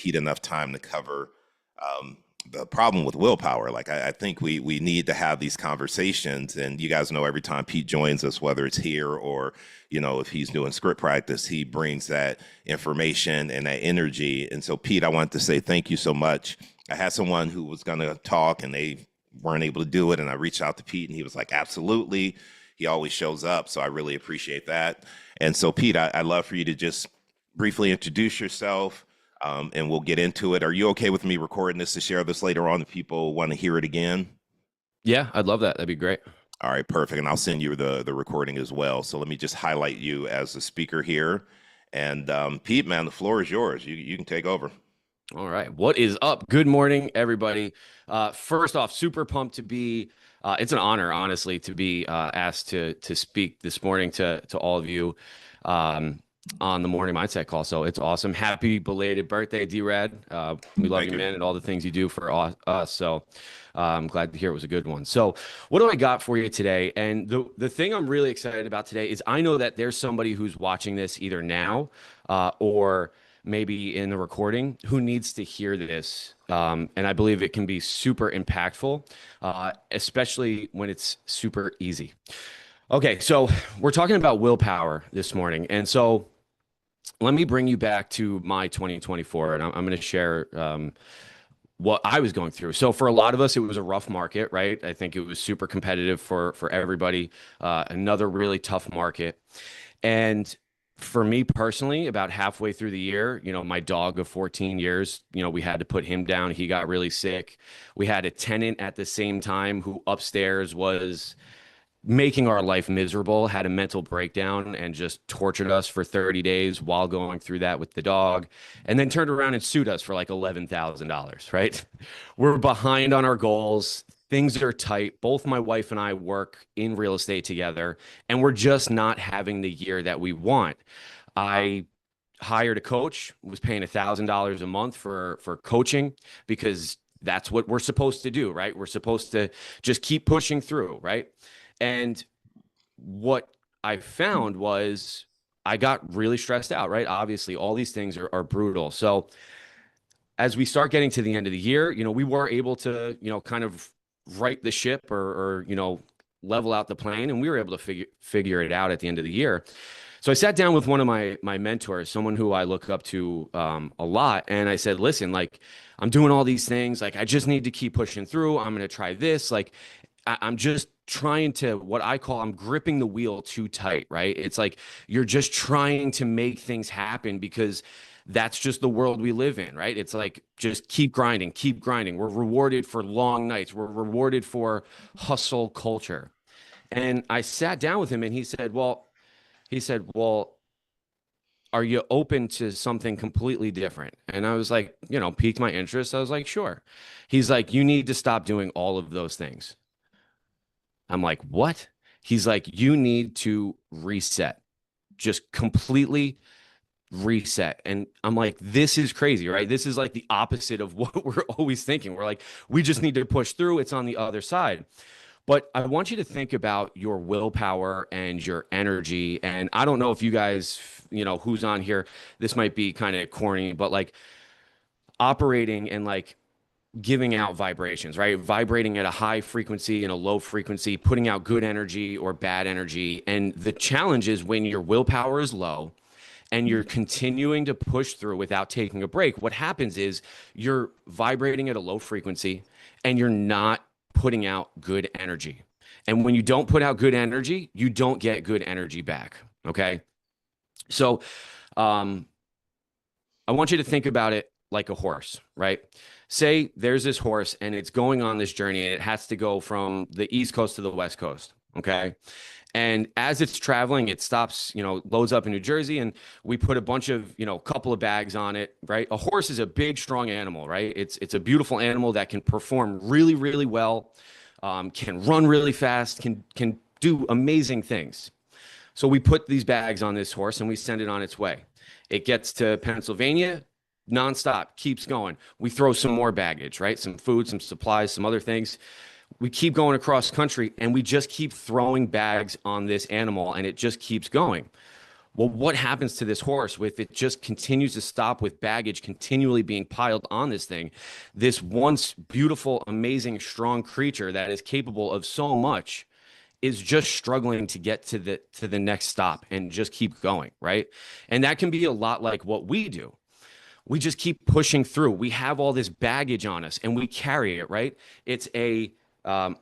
Pete enough time to cover the problem with willpower. Like I think we need to have these conversations, and you guys know every time Pete joins us, whether it's here or if he's doing script practice, he brings that information and that energy. And so, Pete, I wanted to say thank you so much. I had someone who was going to talk, and they weren't able to do it, and I reached out to Pete, and he was like, "Absolutely." He always shows up, so I really appreciate that. And so, Pete, I'd love for you to just briefly introduce yourself, and we'll get into it. Are you okay with me recording this to share this later on if people want to hear it again? Yeah, I'd love that. That'd be great. All right, perfect. And I'll send you the recording as well. So let me just highlight you as the speaker here. And Pete, man, the floor is yours. You can take over. All right. What is up? Good morning, everybody. First off, super pumped to be. It's an honor, honestly, to be asked to speak this morning to all of you on the morning mindset call. So it's awesome. Happy belated birthday, D-Rad. We love you, man, and all the things you do for us. So I'm glad to hear it was a good one. So what do I got for you today? And the thing I'm really excited about today is I know that there's somebody who's watching this either now or maybe in the recording who needs to hear this. And I believe it can be super impactful, especially when it's super easy. Okay, so we're talking about willpower this morning. And so let me bring you back to my 2024, and I'm going to share what I was going through. So for a lot of us, it was a rough market, right? I think it was super competitive for everybody, another really tough market. And for me personally, about halfway through the year, my dog of 14 years, we had to put him down. He got really sick. We had a tenant at the same time who upstairs was making our life miserable, had a mental breakdown and just tortured us for 30 days while going through that with the dog, and then turned around and sued us for like $11,000, right? We're behind on our goals. Things are tight. Both my wife and I work in real estate together, and we're just not having the year that we want. I hired a coach, was paying $1,000 a month for coaching because that's what we're supposed to do, right? We're supposed to just keep pushing through, right? And what I found was I got really stressed out, right? Obviously, all these things are brutal. So as we start getting to the end of the year, we were able to, kind of right the ship or level out the plane, and we were able to figure it out at the end of the year. So I sat down with one of my mentors, someone who I look up to a lot, and I said, listen, like, I'm doing all these things. Like, I just need to keep pushing through. I'm going to try this. Like, I'm just trying to, what I call, I'm gripping the wheel too tight, right? It's like you're just trying to make things happen because that's just the world we live in, right? It's like, just keep grinding, keep grinding. We're rewarded for long nights. We're rewarded for hustle culture. And I sat down with him and he said, well, are you open to something completely different? And I was like, piqued my interest. I was like, sure. He's like, you need to stop doing all of those things. I'm like, what? He's like, you need to reset, just completely reset. And I'm like, this is crazy, right? This is like the opposite of what we're always thinking. We're like, we just need to push through. It's on the other side. But I want you to think about your willpower and your energy. And I don't know if you guys, who's on here, this might be kind of corny, but like operating and like giving out vibrations, right? Vibrating at a high frequency and a low frequency, putting out good energy or bad energy. And the challenge is when your willpower is low and you're continuing to push through without taking a break, what happens is you're vibrating at a low frequency and you're not putting out good energy. And when you don't put out good energy, you don't get good energy back. Okay. So I want you to think about it like a horse, right? Say there's this horse and it's going on this journey and it has to go from the East Coast to the West Coast. Okay. And as it's traveling, it stops, loads up in New Jersey, and we put a bunch of, couple of bags on it, right? A horse is a big, strong animal, right? It's a beautiful animal that can perform really, really well, can run really fast, can do amazing things. So we put these bags on this horse and we send it on its way. It gets to Pennsylvania, nonstop, keeps going. We throw some more baggage, right? Some food, some supplies, some other things. We keep going across country and we just keep throwing bags on this animal and it just keeps going. Well, what happens to this horse if it just continues to stop with baggage continually being piled on this thing? This once beautiful, amazing, strong creature that is capable of so much is just struggling to get to the next stop and just keep going, right? And that can be a lot like what we do. We just keep pushing through. We have all this baggage on us and we carry it, right? It's a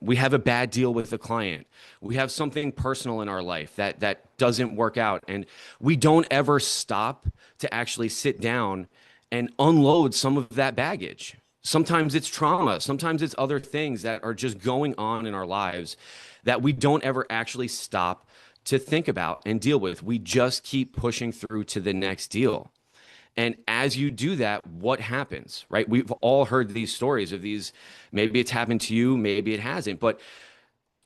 we have a bad deal with a client. We have something personal in our life that doesn't work out, and we don't ever stop to actually sit down and unload some of that baggage. Sometimes it's trauma. Sometimes it's other things that are just going on in our lives that we don't ever actually stop to think about and deal with. We just keep pushing through to the next deal. And as you do that, what happens, right? We've all heard these stories of these, maybe it's happened to you, maybe it hasn't, but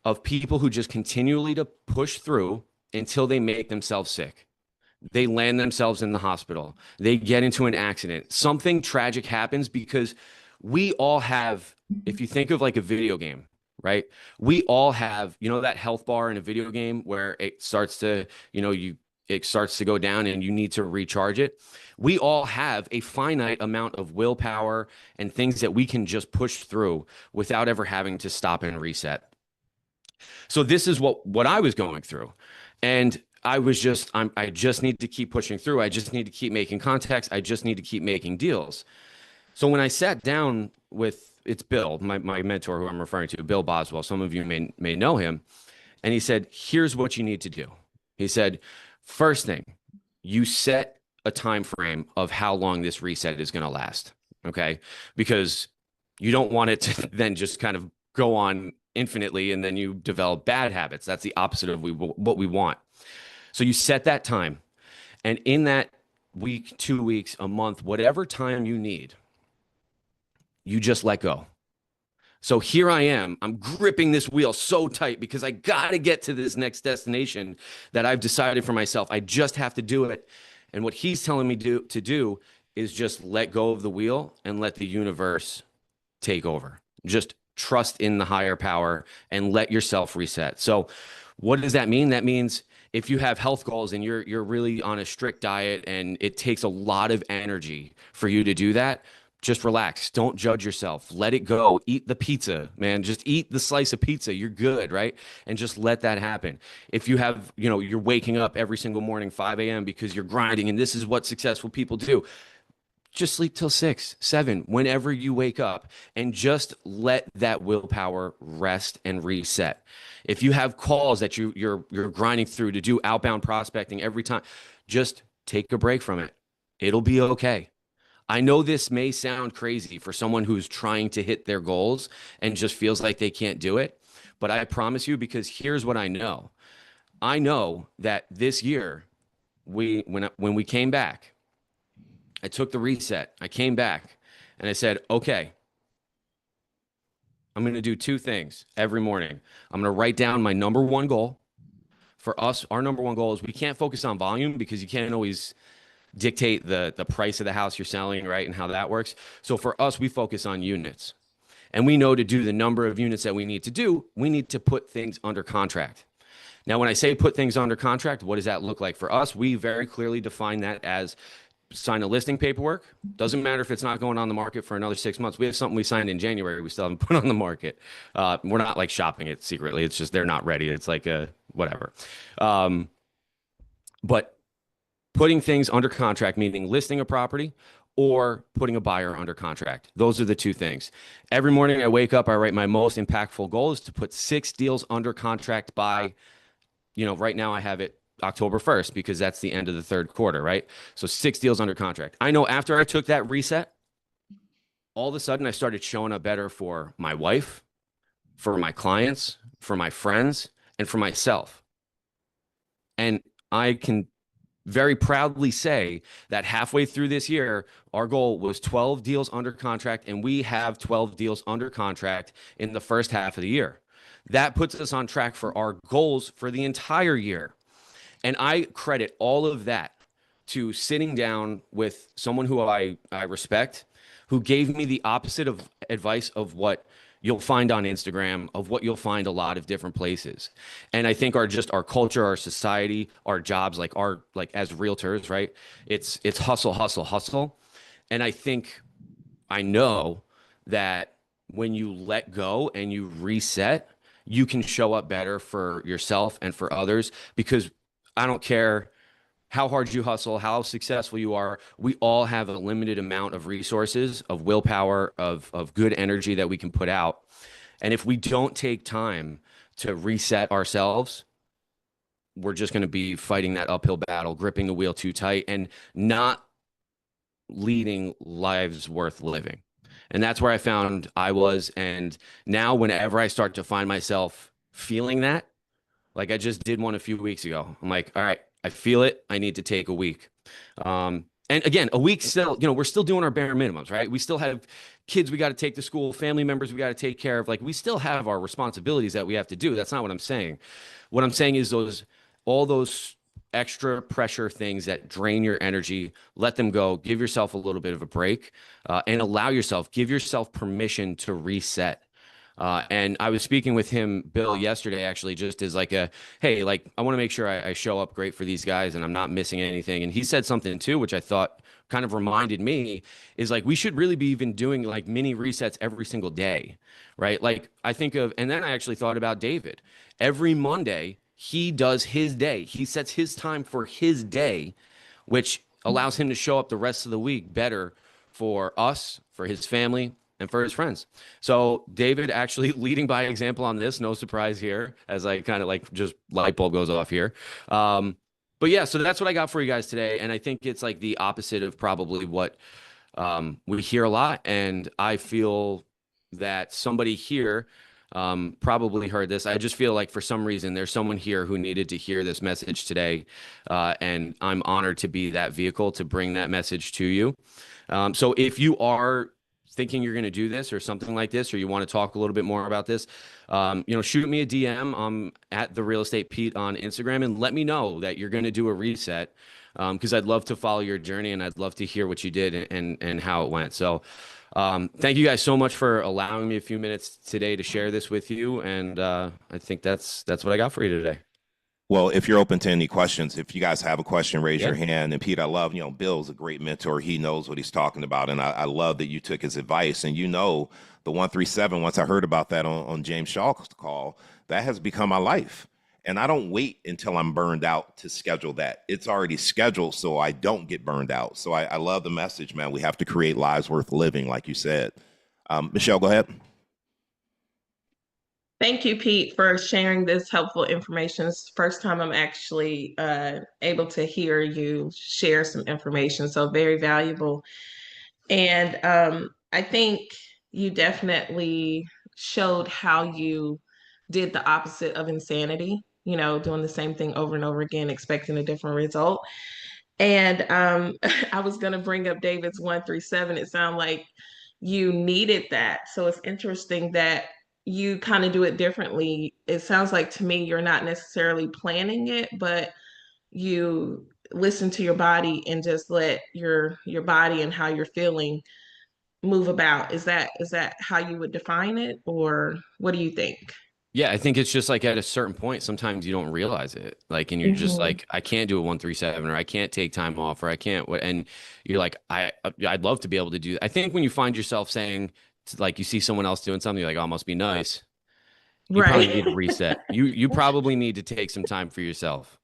of people who just continually to push through until they make themselves sick. They land themselves in the hospital. They get into an accident. Something tragic happens because we all have, if you think of like a video game, right? We all have, that health bar in a video game where it starts to, it starts to go down and you need to recharge it. We all have a finite amount of willpower and things that we can just push through without ever having to stop and reset. So this is what I was going through. And I just need to keep pushing through. I just need to keep making contacts. I just need to keep making deals. So when I sat down with, it's Bill, my mentor who I'm referring to, Bill Boswell, some of you may know him. And he said, here's what you need to do. He said, first thing, you set a time frame of how long this reset is going to last. Okay. Because you don't want it to then just kind of go on infinitely and then you develop bad habits. That's the opposite of what we want. So you set that time. And in that week, 2 weeks, a month, whatever time you need, you just let go. So here I am. I'm gripping this wheel so tight because I got to get to this next destination that I've decided for myself. I just have to do it. And what he's telling me to do is just let go of the wheel and let the universe take over. Just trust in the higher power and let yourself reset. So what does that mean? That means if you have health goals and you're really on a strict diet and it takes a lot of energy for you to do that, just relax. Don't judge yourself. Let it go. Eat the pizza, man. Just eat the slice of pizza. You're good, right? And just let that happen. If you have, you're waking up every single morning, 5 a.m. because you're grinding and this is what successful people do, just sleep till 6, 7, whenever you wake up, and just let that willpower rest and reset. If you have calls that you're grinding through to do outbound prospecting every time, just take a break from it. It'll be okay. I know this may sound crazy for someone who's trying to hit their goals and just feels like they can't do it, but I promise you, because here's what I know. I know that this year, when we came back, I took the reset. I came back and I said, okay, I'm going to do 2 things every morning. I'm going to write down my number one goal. For us, our number one goal is we can't focus on volume because you can't always dictate the price of the house you're selling, right? And how that works. So for us, we focus on units. And we know to do the number of units that we need to do, we need to put things under contract. Now, when I say put things under contract, what does that look like for us? We very clearly define that as sign a listing paperwork. Doesn't matter if it's not going on the market for another 6 months. We have something we signed in January. We still haven't put on the market. We're not like shopping it secretly. It's just they're not ready. It's like a whatever. But putting things under contract, meaning listing a property or putting a buyer under contract. Those are the 2 things. Every morning I wake up, I write my most impactful goal is to put 6 deals under contract by, right now I have it October 1st because that's the end of the 3rd quarter, right? So 6 deals under contract. I know after I took that reset, all of a sudden I started showing up better for my wife, for my clients, for my friends, and for myself. And I can very proudly say that halfway through this year, our goal was 12 deals under contract, and we have 12 deals under contract in the first half of the year. That puts us on track for our goals for the entire year. And I credit all of that to sitting down with someone who I respect, who gave me the opposite of advice of what you'll find on Instagram, of what you'll find a lot of different places. And I think our culture, our society, our jobs, like as realtors, right? It's hustle, hustle, hustle. And I know that when you let go and you reset, you can show up better for yourself and for others, because I don't care how hard you hustle, how successful you are. We all have a limited amount of resources, of willpower, of good energy that we can put out. And if we don't take time to reset ourselves, we're just going to be fighting that uphill battle, gripping the wheel too tight, and not leading lives worth living. And that's where I found I was. And now, whenever I start to find myself feeling that, like I just did one a few weeks ago, I'm like, all right, I feel it. I need to take a week. And again, a week still, we're still doing our bare minimums, right? We still have kids we got to take to school, family members we got to take care of. Like, we still have our responsibilities that we have to do. That's not what I'm saying. What I'm saying is all those extra pressure things that drain your energy, let them go. Give yourself a little bit of a break, and give yourself permission to reset. And I was speaking with him, Bill, yesterday, actually, just as like hey, like, I want to make sure I show up great for these guys and I'm not missing anything. And he said something too, which I thought kind of reminded me, is like, we should really be even doing like mini resets every single day, right? Like, and then I actually thought about David. Every Monday, he does his day. He sets his time for his day, which allows him to show up the rest of the week better for us, for his family, and for his friends. So David actually leading by example on this, no surprise here, as I kind of like just light bulb goes off here. But yeah, so that's what I got for you guys today. And I think it's like the opposite of probably what we hear a lot. And I feel that somebody here probably heard this. I just feel like for some reason there's someone here who needed to hear this message today. And I'm honored to be that vehicle to bring that message to you. So if you are thinking you're going to do this or something like this, or you want to talk a little bit more about this, shoot me a DM at The Real Estate Pete on Instagram, and let me know that you're going to do a reset, because I'd love to follow your journey and I'd love to hear what you did and how it went. So thank you guys so much for allowing me a few minutes today to share this with you. And I think that's what I got for you today. Well, if you're open to any questions, if you guys have a question, raise Yeah. your hand. And Pete, I love, Bill's a great mentor. He knows what he's talking about. And I love that you took his advice. And the 137, once I heard about that on James Shaw's call, that has become my life. And I don't wait until I'm burned out to schedule that. It's already scheduled so I don't get burned out. So I love the message, man. We have to create lives worth living, like you said. Michelle, go ahead. Thank you, Pete, for sharing this helpful information. It's the first time I'm actually able to hear you share some information, so very valuable. And I think you definitely showed how you did the opposite of insanity, doing the same thing over and over again, expecting a different result. And I was going to bring up David's 137. It sounded like you needed that. So it's interesting that you kind of do it differently. It sounds like to me you're not necessarily planning it, but you listen to your body and just let your body and how you're feeling move about. Is that how you would define it, or what do you think? Yeah, I think it's just like at a certain point, sometimes you don't realize it. Like, and you're just Hmm. like, I can't do a 137, or I can't take time off, or I can't what, and you're like, I'd love to be able to do. I think when you find yourself saying, like, you see someone else doing something, you're like, oh, must be nice. You probably Right. need to reset. You probably need to take some time for yourself.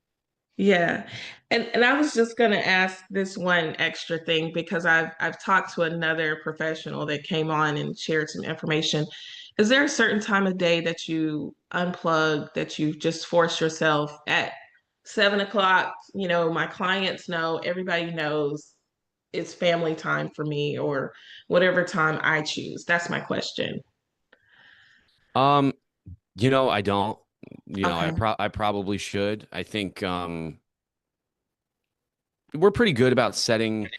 Yeah. And I was just gonna ask this one extra thing because I've talked to another professional that came on and shared some information. Is there a certain time of day that you unplug, that you just force yourself at 7 o'clock? My clients know, everybody knows it's family time for me, or whatever time I choose. That's my question. Um, I don't. Okay. I probably should. I think we're pretty good about setting.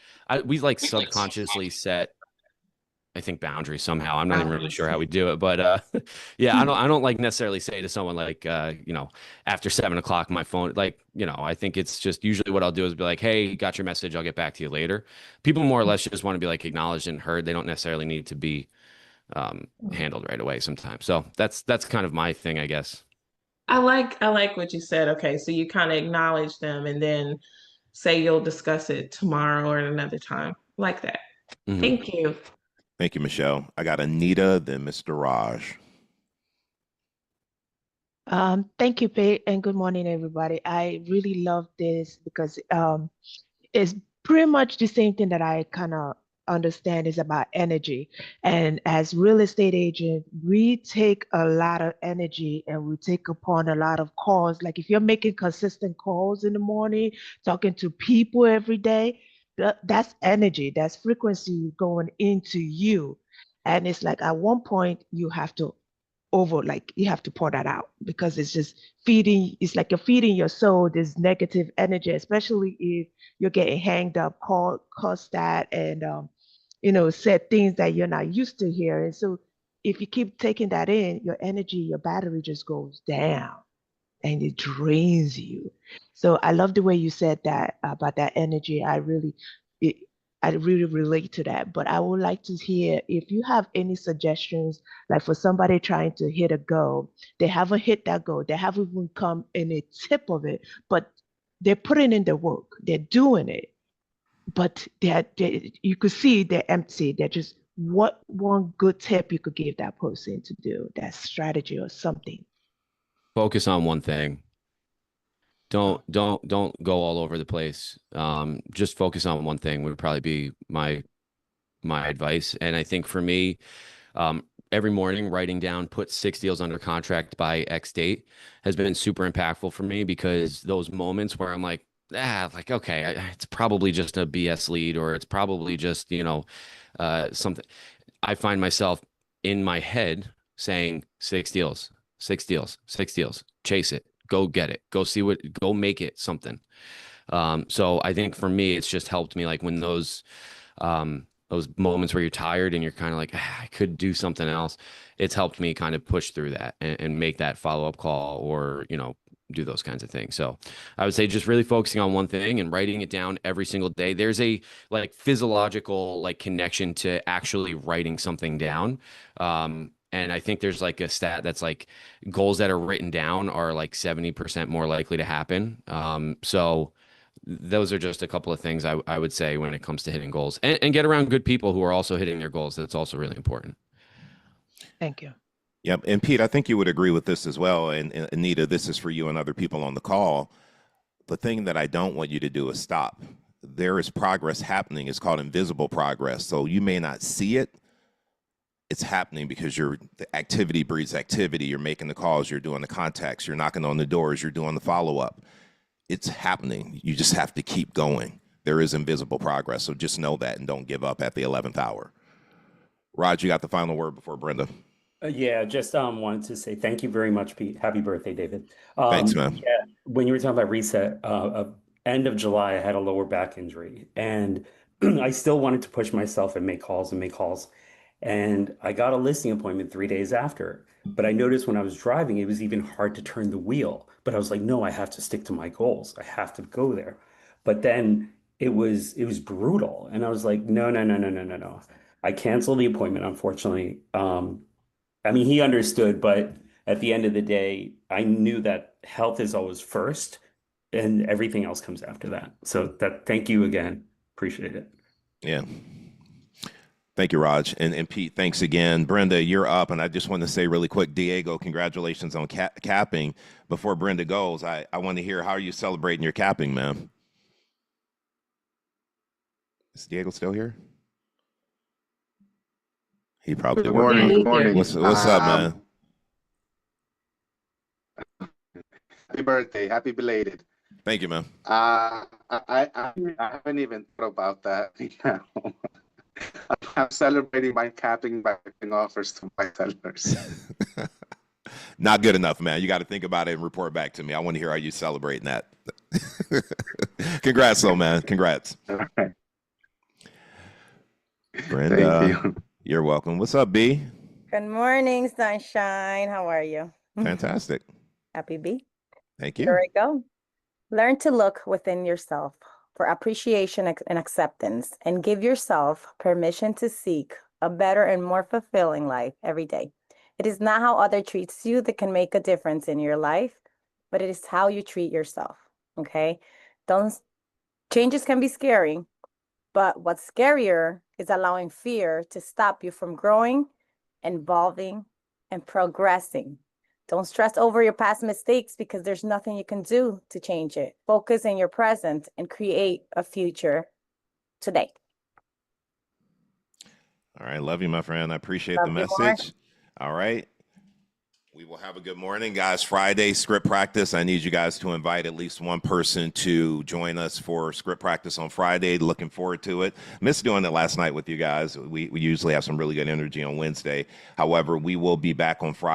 We like subconsciously set, I think, boundaries somehow. I'm not even really Boundaries. sure how we do it, but yeah, I don't like necessarily say to someone like after 7 o'clock my phone, like, I think it's just usually what I'll do is be like, hey, got your message, I'll get back to you later. People more or less just want to be like acknowledged and heard. They don't necessarily need to be handled right away sometimes. So that's kind of my thing, I guess. I like what you said. Okay, so you kind of acknowledge them and then say you'll discuss it tomorrow or another time. Like that. Mhm. Thank you. Thank you, Michelle. I got Anita, then Mr. Raj. Thank you, Pete, and good morning, everybody. I really love this because it's pretty much the same thing that I kind of understand is about energy. And as real estate agent, we take a lot of energy and we take upon a lot of calls. Like if you're making consistent calls in the morning, talking to people every day, that's energy, that's frequency going into you. And it's like at one point you have to like you have to pour that out because it's just feeding, it's like you're feeding your soul this negative energy, especially if you're getting hanged up, called, cussed at, and said things that you're not used to hearing. So if you keep taking that in, your energy, your battery just goes down and it drains you. So I love the way you said that about that energy. It, I really relate to that. But I would like to hear if you have any suggestions, like for somebody trying to hit a goal, they haven't hit that goal, they haven't even come in a tip of it, but they're putting in the work, they're doing it, but you could see they're empty. They're just, what one good tip you could give that person to do that strategy or something? Focus on one thing. Don't go all over the place. Just focus on one thing would probably be my advice. And I think for me, every morning writing down, put 6 deals under contract by X date has been super impactful for me, because those moments where I'm like, okay, it's probably just a BS lead, or it's probably just, something, I find myself in my head saying 6 deals, 6 deals, 6 deals, chase it, go get it, go make it something. So I think for me, it's just helped me, like when those moments where you're tired and you're kind of like, I could do something else. It's helped me kind of push through that and make that follow-up call, or, do those kinds of things. So I would say just really focusing on one thing and writing it down every single day. There's a like physiological like connection to actually writing something down. And I think there's like a stat that's like goals that are written down are like 70% more likely to happen. So those are just a couple of things I would say when it comes to hitting goals, and get around good people who are also hitting their goals. That's also really important. Thank you. Yep. And Pete, I think you would agree with this as well. And Anita, this is for you and other people on the call. The thing that I don't want you to do is stop. There is progress happening. It's called invisible progress. So you may not see it. It's happening because the activity breeds activity. You're making the calls, you're doing the contacts, you're knocking on the doors, you're doing the follow-up. It's happening. You just have to keep going. There is invisible progress. So just know that and don't give up at the 11th hour. Raj, you got the final word before Brenda. Yeah, just wanted to say thank you very much, Pete. Happy birthday, David. Thanks, man. Yeah, when you were talking about reset, end of July, I had a lower back injury, and I still wanted to push myself and make calls and make calls. And I got a listing appointment 3 days after. But I noticed when I was driving, it was even hard to turn the wheel. But I was like, no, I have to stick to my goals. I have to go there. But then it was brutal. And I was like, no, no, no, no, no, no, no. I canceled the appointment, unfortunately. I mean, he understood, but at the end of the day, I knew that health is always first and everything else comes after that. So thank you again. Appreciate it. Yeah. Thank you, Raj. And Pete, thanks again. Brenda, you're up. And I just want to say really quick, Diego, congratulations on capping. Before Brenda goes, I want to hear, how are you celebrating your capping, man? Is Diego still here? He probably Good working. morning. Yeah, Good morning. What's up, man? Happy birthday. Happy belated. Thank you, man. I haven't even thought about that right now. I'm celebrating my capping by giving offers to my sellers. Not good enough, man. You got to think about it and report back to me. I want to hear how you celebrating that. Congrats, though, man. Congrats. All right. Brenda, Thank you. you're welcome. What's up, B? Good morning, sunshine. How are you? Fantastic. Happy B. Thank Here you. I go. Learn to look within yourself for appreciation and acceptance, and give yourself permission to seek a better and more fulfilling life every day. It is not how others treats you that can make a difference in your life, but it is how you treat yourself. Okay? Don't Changes can be scary, but what's scarier is allowing fear to stop you from growing, evolving, and progressing. Don't stress over your past mistakes because there's nothing you can do to change it. Focus in your present and create a future today. All right. Love you, my friend. I appreciate Love the you more. message. All right. We will have a good morning, guys. Friday, script practice. I need you guys to invite at least one person to join us for script practice on Friday. Looking forward to it. Missed doing it last night with you guys. We usually have some really good energy on Wednesday. However, we will be back on Friday.